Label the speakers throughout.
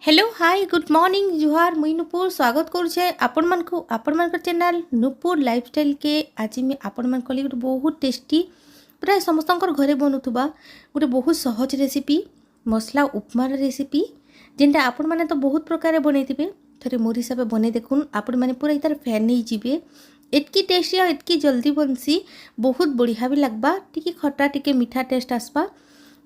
Speaker 1: Hello hi good morning जुहार मुई नुपुर स्वागत करुचे आपण चैनल नुपुर लाइफस्टाइल के। आज मैं आपण मान गोटे बहुत टेस्टी प्राय समस्त घरे बनूबा गोटे बहुत सहज रेसिपी मसला उपमार रेसिपी जेनटा आपण मैंने तो बहुत प्रकार बनईे थे मोर हिसाब बन देखुन आपण मैंने पूरा तार फैन नहीं जी। एतकी टेस्टी और एतकी जल्दी बनसी बहुत बढ़िया भी लगवा टी खटा टी मीठा टेस्ट आसपा।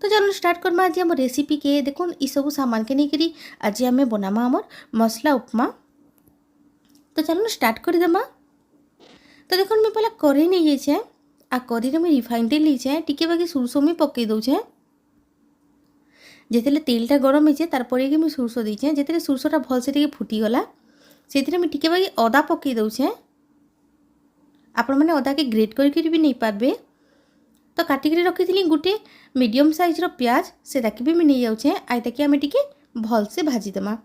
Speaker 1: तो चलो स्टार्ट करमा आज आम रेसिपी के देखुन ई सब सामान के नहीं आज आम बनामा आमर मसला उपमा। तो चलो स्टार्ट करदेमा। तो देखो मैं पहला कढ़ई नहीं जाए आ कढ़ई में रिफाइन तेल नहीं जाए टी बाकी सोरस में पकई दौचे जिते तेलटा गरम हो तारपर कि सोरस देचे जिते सोरसटा भलसे फुटीगला से टी बाकी अदा पकई दौचे आपण मैंने अदा के ग्रेट करके भी नहीं पारबे। तो काटिकी रखी थी गोटे मीडियम साइज रो प्याज से भी मैं नहीं जाऊे आईता कि आम टी भल से भाजीदेमा।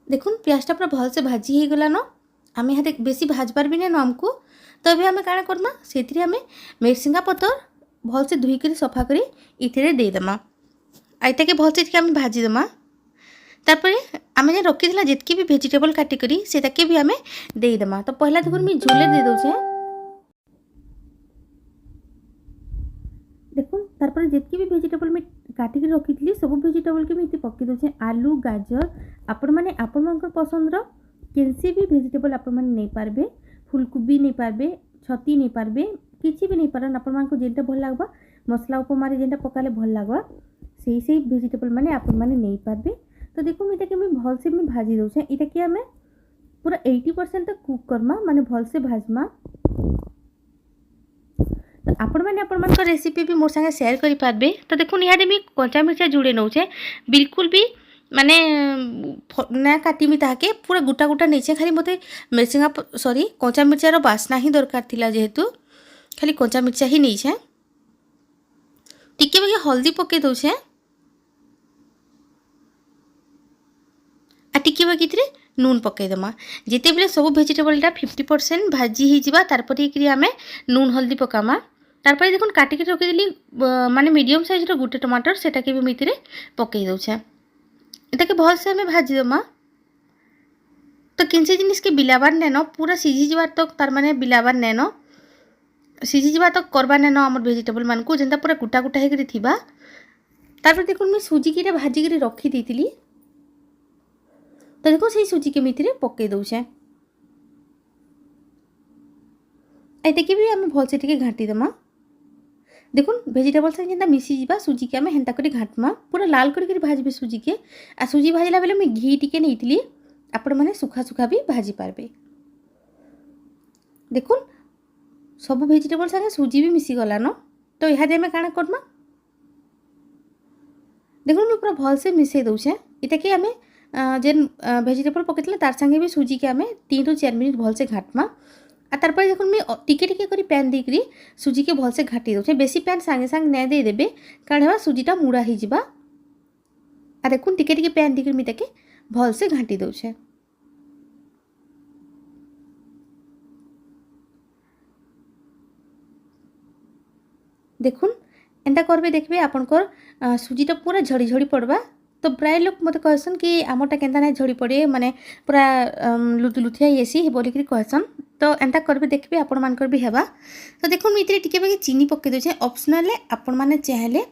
Speaker 1: देखुन प्याजटा पूरा भल से भाजी हो गलान आम यहाँ बेसी भाजबार भी नहीं आमको। तो अभी आम काण करमा से मिरसिंगा पतर भल से धोईक सफा कर इथे देदेमा आईता कि भल से आम भाजीदेमा। तारपर आम जो रखी जितकी भी वेजिटेबल काटिकी से भी आम देदेमा। तो पहला देखो मैं झोले दे दौचे देखुन तारपर जितकी भी वेजिटेबल में काटिकी रखी थी सब वेजिटेबल के मैं पकई दौचे आलू गाजर आपण मैंने आपण मान पसंद कैसी भी वेजिटेबल आपण मैंने नहीं पारबे फुलकोबी नहीं पारबे छती नहीं पारबे किसी भी नहीं पारन आपण मान जेनटा भल लगवा मसला उपमारे जेनटा पकाले भल लगवा से वेजिटेबल मैंने आपण मैंने नहीं पारबे। तो देखो मैं भल से मैं भाजी दौचे इटा कि आम पूरा 80% तक कुक करमा माने भल से भाजमा। तो आपण मैंने आपण मान रेसिपी भी मोर संगे शेयर करि पारबे। तो देखो यहाँ मैं कंचा मिर्चा जुड़े नौचे बिल्कुल भी माने ना काटिमी ताके पूरा गोटा गोटा नहीं खाली मत मिर्चिंगा सॉरी कंचा मिर्चार बास्ना ही दरकार थिला जेहेतु खाली कंचा मिर्चा ही नहीं टिके बाकी हल्दी पकई दौचे टिके बाकी नून पकईदेमा जिते बेले सब वेजिटेबलटा 50% भाजी होगा तारपर आम नून हल्दी पकामा। तारपर देखो काटिकी रखी माने मीडियम साइज रो गोटे टमाटर सेटा के भी मिथिरे पकई दौचे इटा के भल से आम भाजीदेमा। तो किसी जिनिस के बिलाबार नैन पूरा सीझी जावार तक तार माने बिलाबार नैन सीझी जावा तक करवा नैन आम वेजिटेबल मान को जेनता पूरा गोटा गोटा होकर थिबा। तारपर देखो मैं सुजिकी भाजिकी रखी देती तो देखो से सुजी के मिथिरे पकई दौचे ऐते कि भी आम भल से टिके घाटीदेमा। देखो वेजिटेबल से जेनता मिसी जीवा सुजी के आम हेन्ता करी घाटमा पूरा लाल करके भाजबे सुजी के आ सुजी भाजला बेले मैं घी टिके नहीं आपण मैंने सुखा सुखा भी भाजी पारबे। देखो सब वेजिटेबल संगे सुजी भी मिसी गलान। तो यहाँ आम काण करमा देखो मैं पूरा भल से मिसई दौचे इटा कि आम जेन वेजिटेबल पकई तार संगे भी सुजी के आम 3 ରୁ 4 मिनट भल से घाटमा। आ तारपर देखो मैं टिके टिके करी पैन देकरी सुजी के भल से घाटी दौचे बेसी पैन सांगे सांगे नहीं देदेबे कारण है सुजीटा मुड़ा ही जिबा। आ देखो टिके टिके पैन देकरी मैं ताके भल से घाटी दौचे देखुन एंता करबे देखबे आपनकर सुजीटा पूरा झड़ी झड़ी पड़वा। तो प्राय लोग मत कहसन कि आमटा केन्ता ना झड़ी पड़े माने पूरा लुथुलुथिया येसी बोलिक कहसन। तो एंता करबे देखबे आपण मानकर भी हेबा। तो देखो मैं टिके बाकी चीनी पकई दौचे ऑप्शनल आपण माने चाहले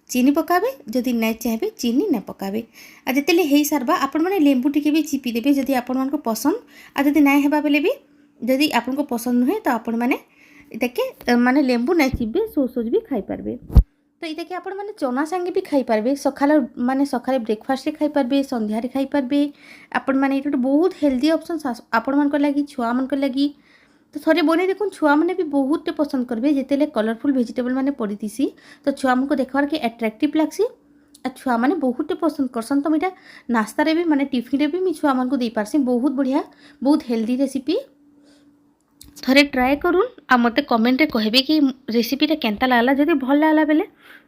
Speaker 1: चीनी पकाबे जदि नहीं चाहे चीनी नहीं पकाबे। आ जिते हो सारबा आपण माने लेंबू टिके भी चिपी देबे जदि आपण मानको पसंद आ जदि नहीं हेबा बेले भी जदि आपन को पसंद नुहे तो आपण माने इटाके माने लेंबू नहीं चिपबे सोस भी खाई पारबे। तो ये कि आपण माने चना संगे भी खाई पारबे सकाल माने सकाले ब्रेकफास्ट रे खाई पारबे संध्या रे खाई पारबे आपण माने ये बहुत हेल्दी ऑप्शन आपण मान लगी छुआ मान लगी। तो थोड़े बने देखो छुआ मैंने भी बहुत पसंद करबे जिते कलरफुल वेजिटेबल मैंने पड़ीसी तो छुआ मन को देखबार के एट्रैक्टिव लगसी आ छुआ मैंने बहुत पसंद करसन। तो मैं नास्ता रे भी माने टिफिन रे भी मैं छुआ मन को दे पारसी बहुत बढ़िया बहुत हेल्दी रेसिपी। थरे ट्राए करूँ आ मते कमेंट रे कहबे कि रेसिपीटा केनता लागला। जदि भल लागला बेले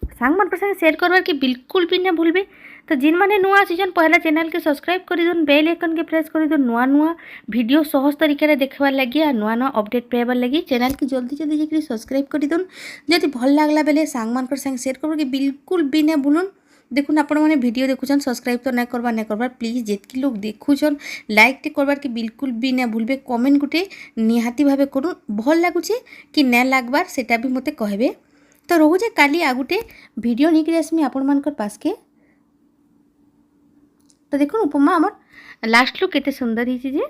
Speaker 1: सांग मन संगे शेयर करबार के बिल्कुल भी ना भूलबे। तो जिन माने नुआ सीजन पहला चैनल के सब्सक्राइब कर दून, बेल आइकन के प्रेस कर दून, नुआ नुआ वीडियो सहज तरीके देखबार लगी आ नुआ नुआ अपडेट पाइबार लगी चैनल के जल्दी जल्दी जाकरी सब्सक्राइब कर दून। जदि भल लागला बेले सांग मान संगे शेयर करबार के बिल्कुल भी ना भूलुन। देखुन आपण मैंने वीडियो देखुछन सब्सक्राइब तो नहीं करबार प्लीज जेतकी लोग देखुछन लाइक टे करबार के बिल्कुल भी ना भूलबे। कमेंट गुटे निहाती भावे करूँ भल लगुचे कि ना लागबार सेटा भी मते कहबे। तो रोजे काली आ गुटे वीडियो निकरी आसमी आपण मानकर पास के। तो देखुन उपमा आमर लास्ट लुक केते सुंदर हिची जे।